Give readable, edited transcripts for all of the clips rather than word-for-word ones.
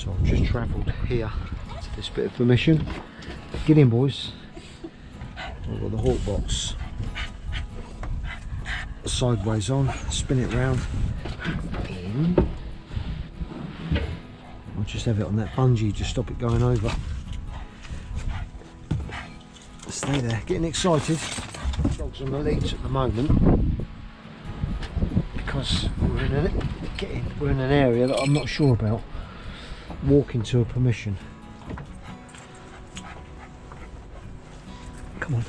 So I've just travelled here to this bit of permission. Get in, boys. I've got the hawk box sideways on, spin it round, in. I'll just have it on that bungee to stop it going over. Stay there, getting excited. Dogs on the leads at the moment because we're in an area that I'm not sure about. Walking to a permission. Come on.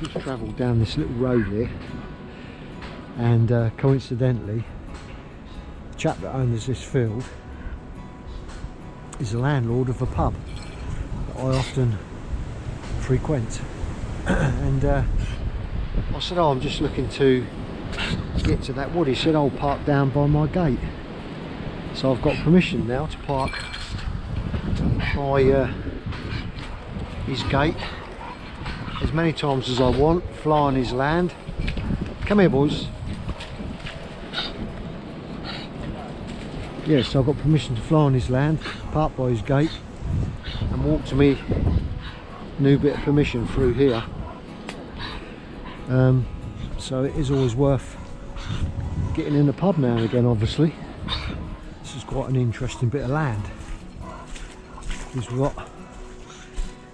Just travelled down this little road here, and coincidentally, the chap that owns this field is the landlord of a pub that I often frequent. And I said, oh, I'm just looking to get to that wood. He said, I'll park down by my gate. So I've got permission now to park by his gate as many times as I want, fly on his land. Come here, boys. Yes, so I've got permission to fly on his land, park by his gate, and walk to me new bit of permission through here. So it is always worth getting in the pub now and again, obviously. This is quite an interesting bit of land. We've got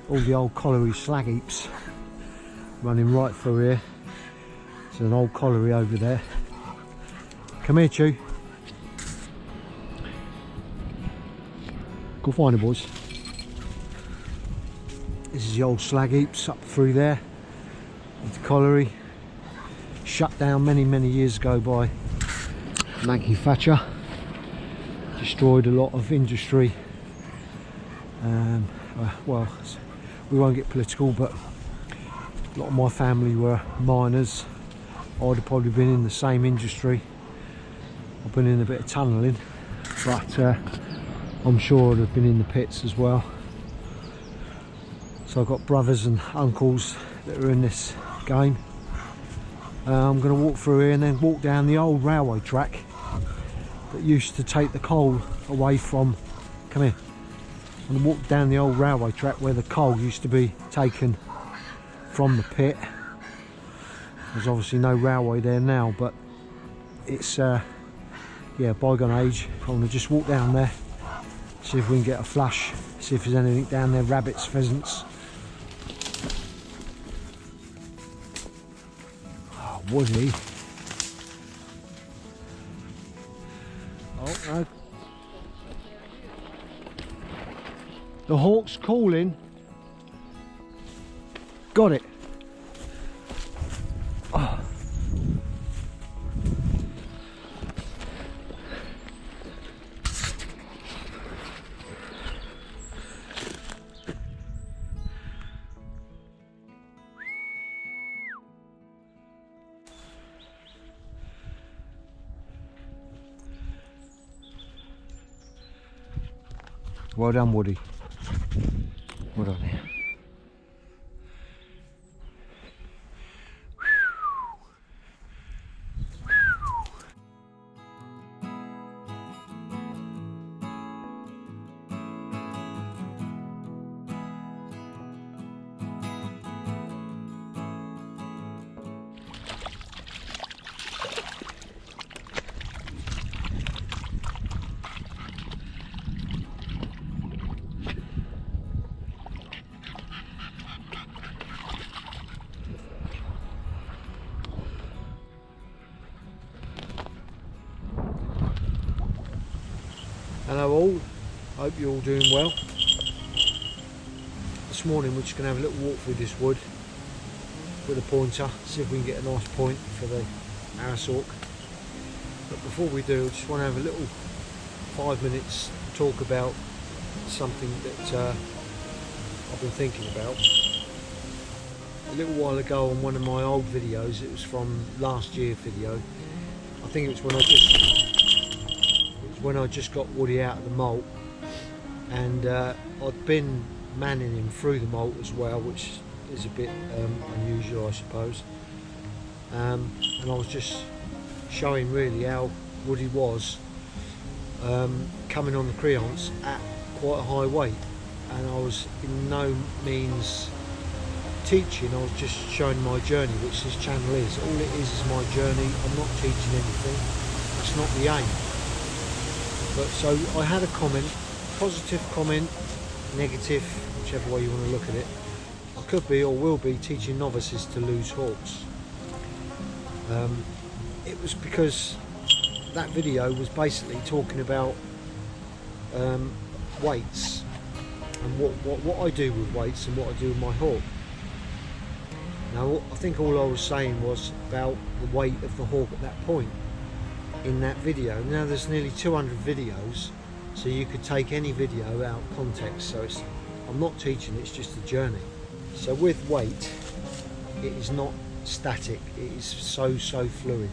all the old colliery slag heaps running right through here. There's an old colliery over there. Come here, Chew. Go find it, boys. This is the old slag heaps up through there with the colliery. Shut down many years ago by Maggie Thatcher. Destroyed a lot of industry. Well, we won't get political, but a lot of my family were miners. I'd have probably been in the same industry. I've been in a bit of tunnelling, but I'm sure I'd have been in the pits as well. So I've got brothers and uncles that are in this game. I'm going to walk through here and then walk down the old railway track that used to take the coal away from... Come here. I'm going to walk down the old railway track where the coal used to be taken from the pit. There's obviously no railway there now, but it's yeah, bygone age. I'm going to just walk down there, see if we can get a flush, see if there's anything down there, rabbits, pheasants. Oh, Woody. Oh no. The hawk's calling. Got it. Oh. Well done, Woody. Well done there. Hello all, hope you're all doing well. This morning we're just going to have a little walk through this wood with a pointer, see if we can get a nice point for the arrowhawk. But before we do, I just want to have a little 5 minutes talk about something that I've been thinking about. A little while ago on one of my old videos, it was from last year's video, I think it was when I just got Woody out of the molt, and I'd been manning him through the molt as well, which is a bit unusual, I suppose. And I was just showing really how Woody was coming on the creance at quite a high weight, and I was in no means teaching, I was just showing my journey, which this channel is. All it is my journey. I'm not teaching anything. That's not the aim. But so I had a comment, positive comment, negative, whichever way you want to look at it. I could be or will be teaching novices to lose hawks. It was because that video was basically talking about weights and what I do with weights and what I do with my hawk. Now I think all I was saying was about the weight of the hawk at that point in that video. Now there's nearly 200 videos, so you could take any video out of context, so I'm not teaching, it's just a journey. So with weight, it is not static, it is so fluid.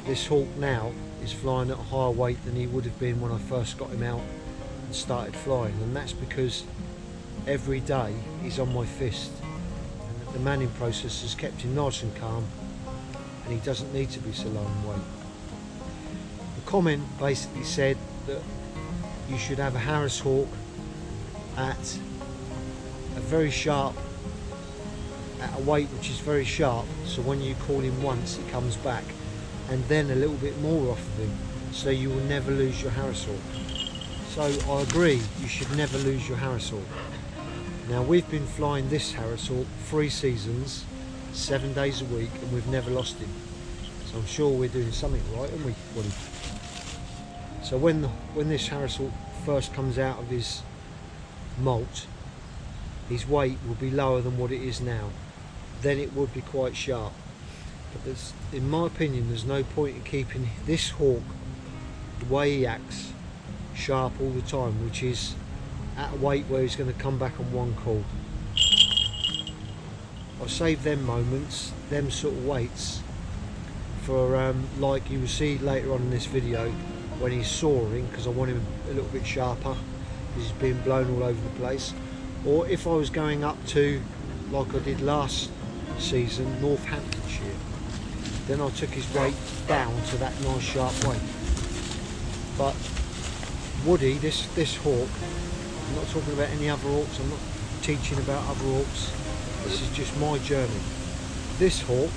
This hawk now is flying at a higher weight than he would have been when I first got him out and started flying, and that's because every day he's on my fist, and the manning process has kept him nice and calm, and he doesn't need to be so low in weight. The comment basically said that you should have a Harris hawk at a very sharp, at a weight which is very sharp, so when you call him once it comes back, and then a little bit more off of him, so you will never lose your Harris hawk. So I agree, you should never lose your Harris hawk. Now we've been flying this Harris hawk 3 seasons, 7 days a week, and we've never lost him. So I'm sure we're doing something right, aren't we, Woody? So when this Harris hawk first comes out of his molt, his weight will be lower than what it is now. Then it would be quite sharp. But in my opinion, there's no point in keeping this hawk the way he acts sharp all the time, which is at a weight where he's going to come back on one call. I save them moments, them sort of weights, for like you will see later on in this video when he's soaring, because I want him a little bit sharper because he's being blown all over the place. Or if I was going up to, like I did last season, Northamptonshire, then I took his weight down to that nice sharp weight. But Woody, this hawk, I'm not talking about any other hawks, I'm not teaching about other hawks, this is just my journey. This hawk,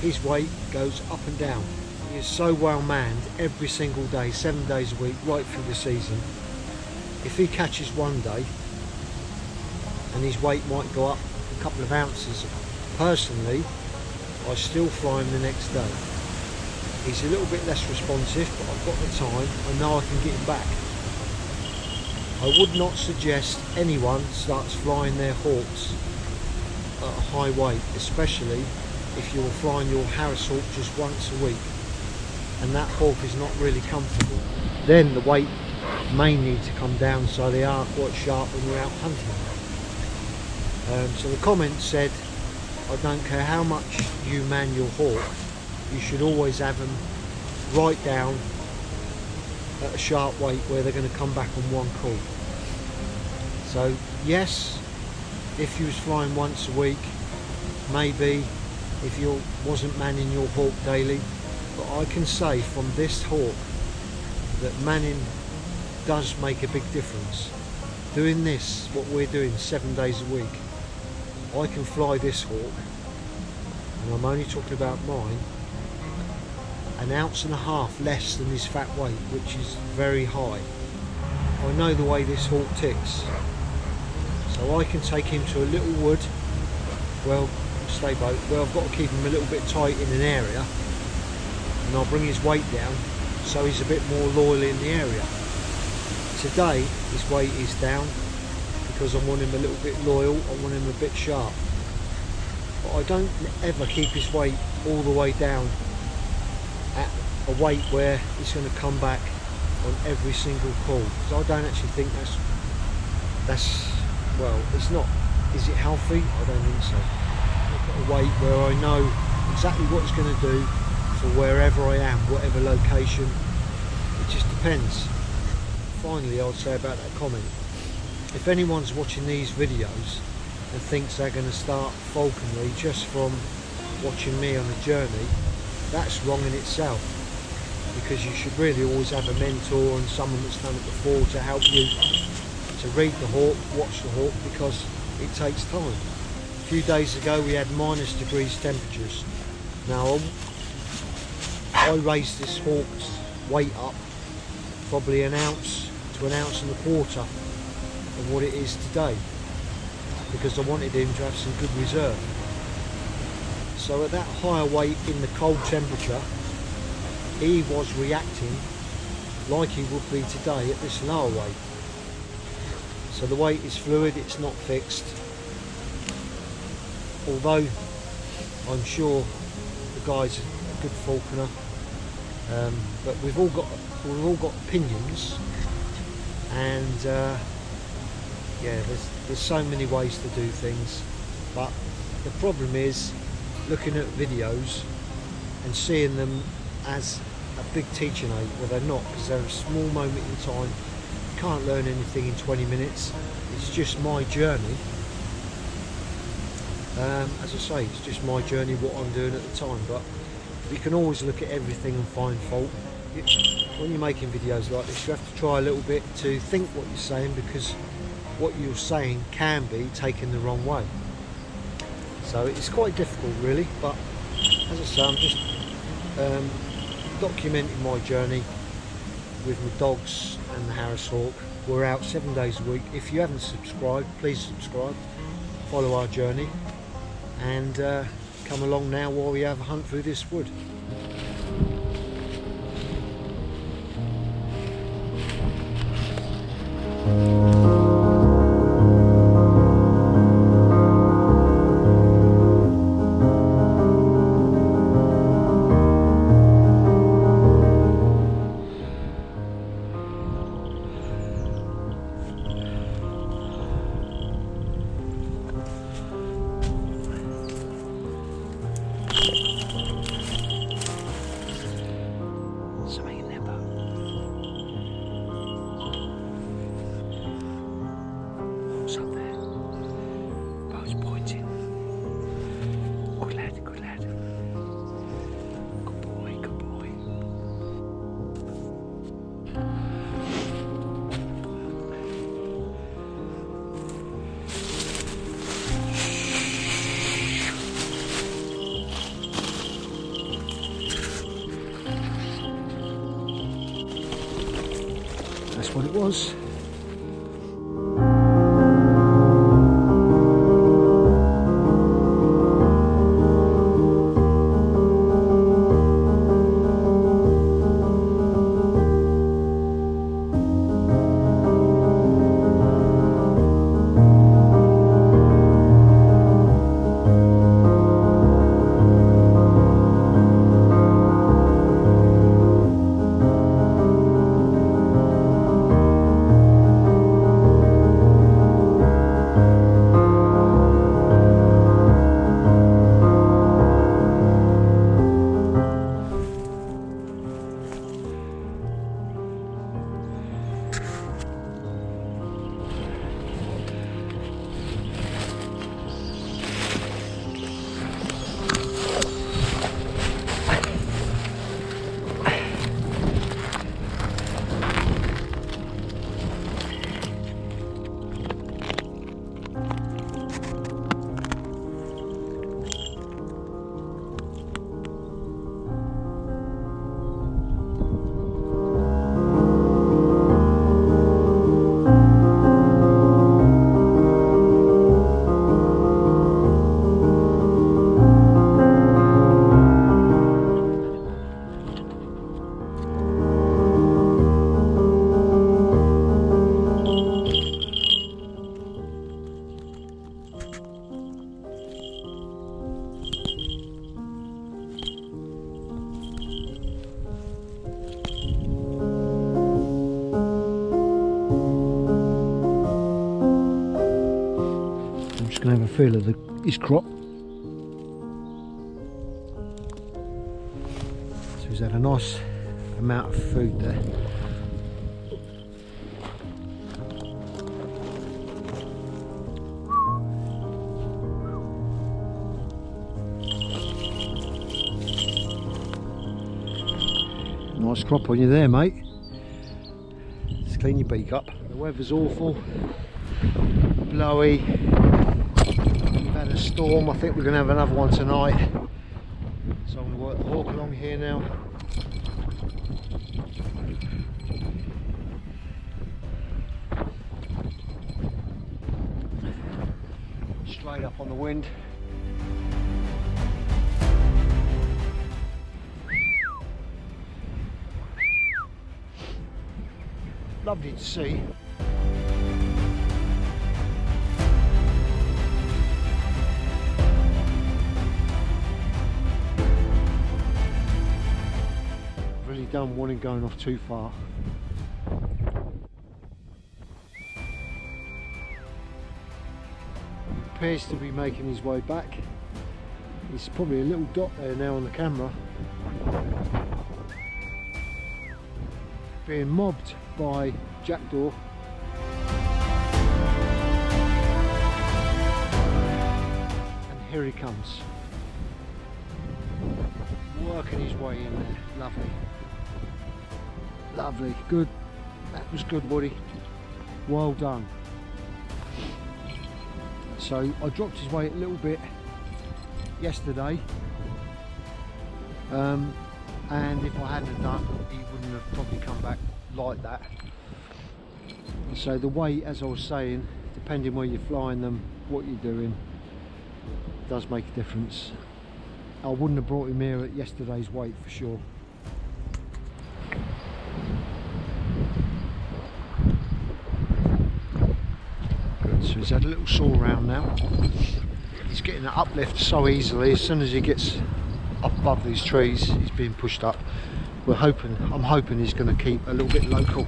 his weight goes up and down. He is so well manned every single day, 7 days a week, right through the season. If he catches one day, and his weight might go up a couple of ounces, personally, I still fly him the next day. He's a little bit less responsive, but I've got the time, I know I can get him back. I would not suggest anyone starts flying their hawks at a high weight, especially if you're flying your Harris hawk just once a week and that hawk is not really comfortable. Then the weight may need to come down so they are quite sharp when you're out hunting. So the comment said, I don't care how much you man your hawk, you should always have them right down at a sharp weight where they're going to come back on one call. So yes, if you was flying once a week, maybe if you wasn't manning your hawk daily, but I can say from this hawk that manning does make a big difference. Doing this, what we're doing 7 days a week, I can fly this hawk, and I'm only talking about mine, 1.5 ounces less than his fat weight, which is very high. I know the way this hawk ticks, so I can take him to a little wood, well, stay boat, where I've got to keep him a little bit tight in an area, and I'll bring his weight down so he's a bit more loyal in the area. Today his weight is down because I want him a little bit loyal, I want him a bit sharp, but I don't ever keep his weight all the way down at a weight where he's going to come back on every single call, because I don't actually think that's well, it's not, is it healthy? I don't think so. I've got a weight where I know exactly what it's going to do for wherever I am, whatever location. It just depends. Finally, I'll say about that comment, if anyone's watching these videos and thinks they're going to start falconry just from watching me on a journey, that's wrong in itself. because you should really always have a mentor and someone that's done it before to help you to read the hawk, watch the hawk, because it takes time. A few days ago we had -degrees temperatures. Now I raised this hawk's weight up probably an ounce to an ounce and a quarter of what it is today, because I wanted him to have some good reserve. So at that higher weight in the cold temperature, he was reacting like he would be today at this lower weight. So the weight is fluid, it's not fixed. Although I'm sure the guy's a good falconer, but we've all got opinions, and yeah, there's so many ways to do things. But the problem is looking at videos and seeing them as a big teaching aid. Well, they're not, because they're a small moment in time. You can't learn anything in 20 minutes. It's just my journey. As I say, it's just my journey, what I'm doing at the time. But you can always look at everything and find fault. When you're making videos like this, you have to try a little bit to think what you're saying, because what you're saying can be taken the wrong way. So it's quite difficult really, but as I say, I'm just documenting my journey with my dogs and the Harris Hawk. We're out 7 days a week. If you haven't subscribed, please subscribe, follow our journey, and come along now while we have a hunt through this wood. That's what it was. Going to have a feel of his crop. So he's had a nice amount of food there. Nice crop on you there, mate. Just clean your beak up. The weather's awful, blowy. We've had a storm. I think we're going to have another one tonight. So I'm going to work the hawk along here now. Straight up on the wind. Lovely to see. Really don't want him going off too far. He appears to be making his way back. He's probably a little dot there now on the camera. Being mobbed by jackdaw. And here he comes. Working his way in there. Lovely. Lovely. Good. That was good, Woody. Well done. So I dropped his weight a little bit yesterday. And if I hadn't done, he wouldn't have probably come back like that. So the weight, as I was saying, depending where you're flying them, what you're doing, does make a difference. I wouldn't have brought him here at yesterday's weight for sure. Good, so he's had a little saw around now. He's getting that uplift so easily. As soon as he gets up above these trees, he's being pushed up. I'm hoping he's going to keep a little bit local.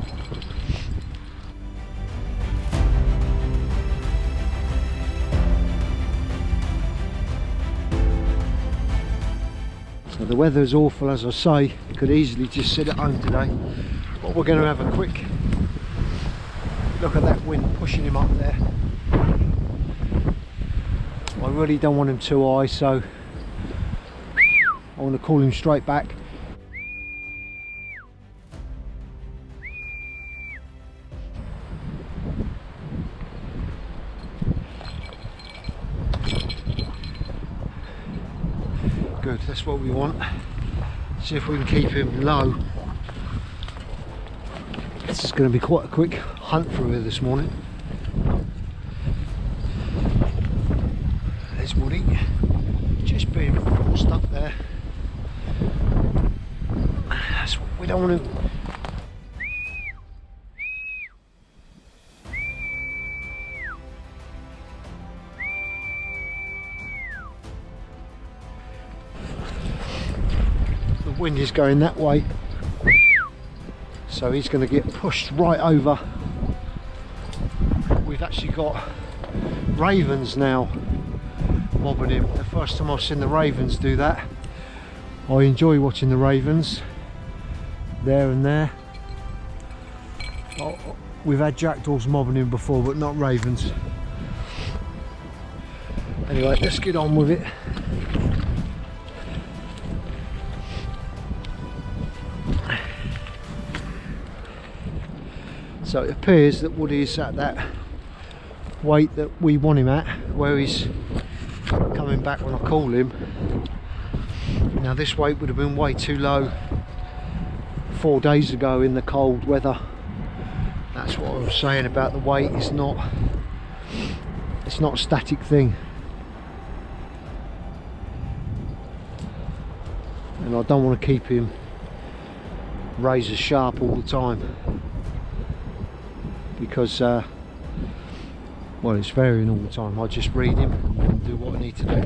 So the weather is awful, as I say. You could easily just sit at home today, but we're going to have a quick look at that wind pushing him up there. I really don't want him too high, so I want to call him straight back. Good, that's what we want. See if we can keep him low. This is going to be quite a quick hunt through here this morning. There's Woody, just being forced up there. That's what we don't want to. The wind is going that way, so he's going to get pushed right over. We've actually got ravens now mobbing him. The first time I've seen the ravens do that. I enjoy watching the ravens there and there. We've had jackdaws mobbing him before, but not ravens. Anyway, let's get on with it. So it appears that Woody is at that weight that we want him at, where he's coming back when I call him. Now this weight would have been way too low 4 days ago in the cold weather. That's what I was saying about the weight. It's not a static thing, and I don't want to keep him razor sharp all the time, because well, it's varying all the time. I just read him and do what I need to do.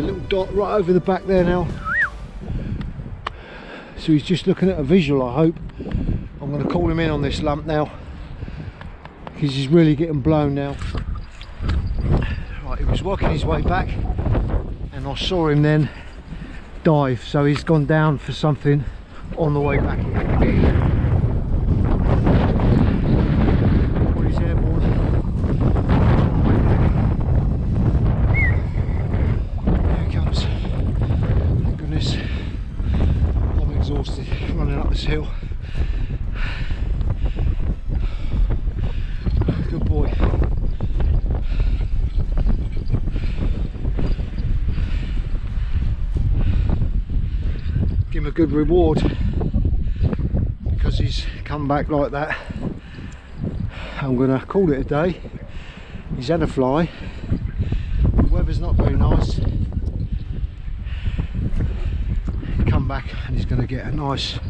a little dot right over the back there now. So he's just looking at a visual, I hope. I'm going to call him in on this lump now, because he's really getting blown now. Right, he was working his way back and I saw him then dive, so he's gone down for something on the way back again. Or he's airborne. Here he comes. Thank goodness. I'm exhausted running up this hill. Good boy. Give him a good reward because he's come back like that. I'm going to call it a day. He's had a fly. The weather's not very nice. He'll come back and he's going to get a nice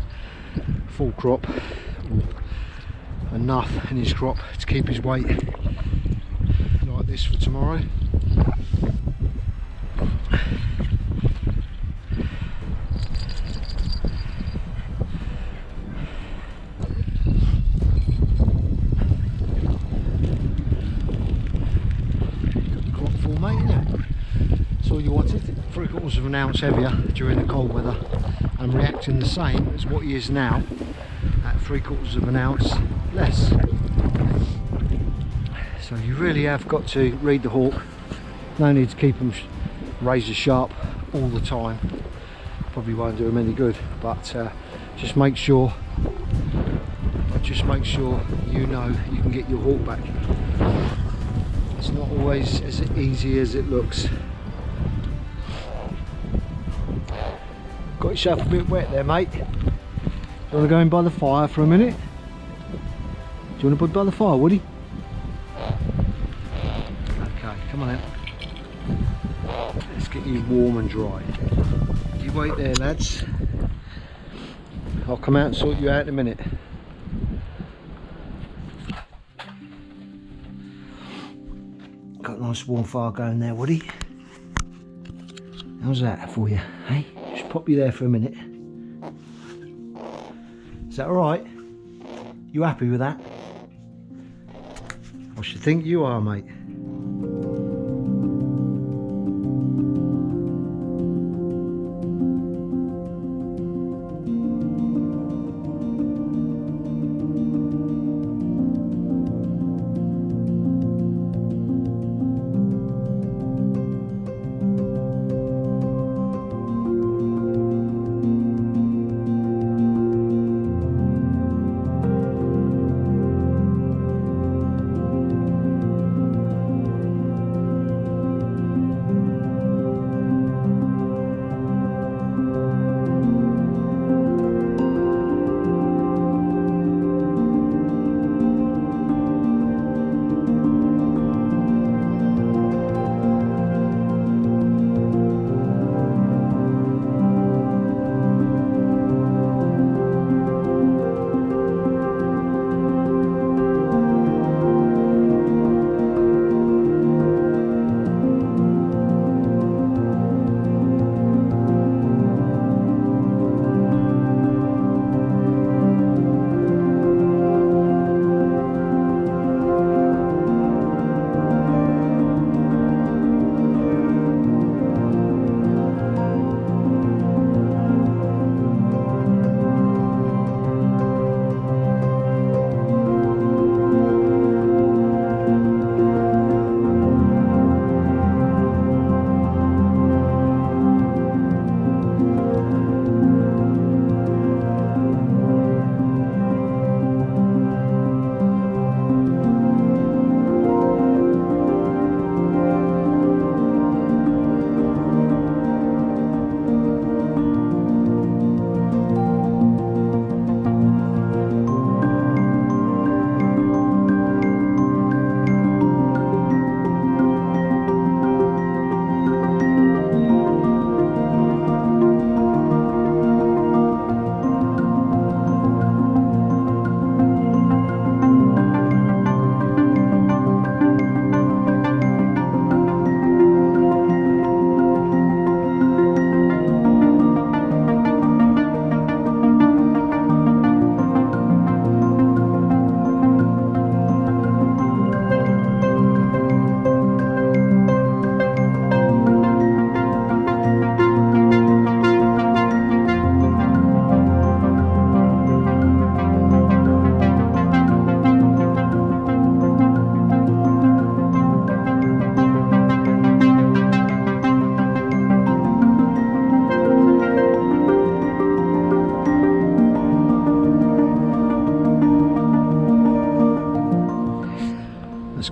full crop, or enough in his crop to keep his weight like this for tomorrow. Of an ounce heavier during the cold weather and reacting the same as what he is now at 3/4 of an ounce less. So you really have got to read the hawk. No need to keep them razor sharp all the time, probably won't do them any good, but just make sure you know you can get your hawk back. It's not always as easy as it looks. Got yourself a bit wet there, mate. You want to go in by the fire for a minute? Do you want to put by the fire, Woody? Okay, come on out. Let's get you warm and dry. You wait there, lads. I'll come out and sort you out in a minute. Got a nice warm fire going there, Woody. How's that for you, hey? Just pop you there for a minute. Is that alright? You happy with that? I should think you are, mate.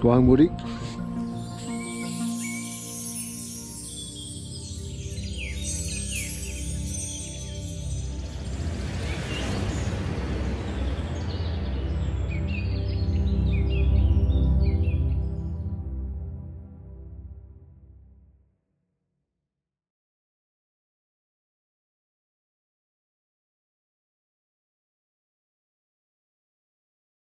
go home, would he?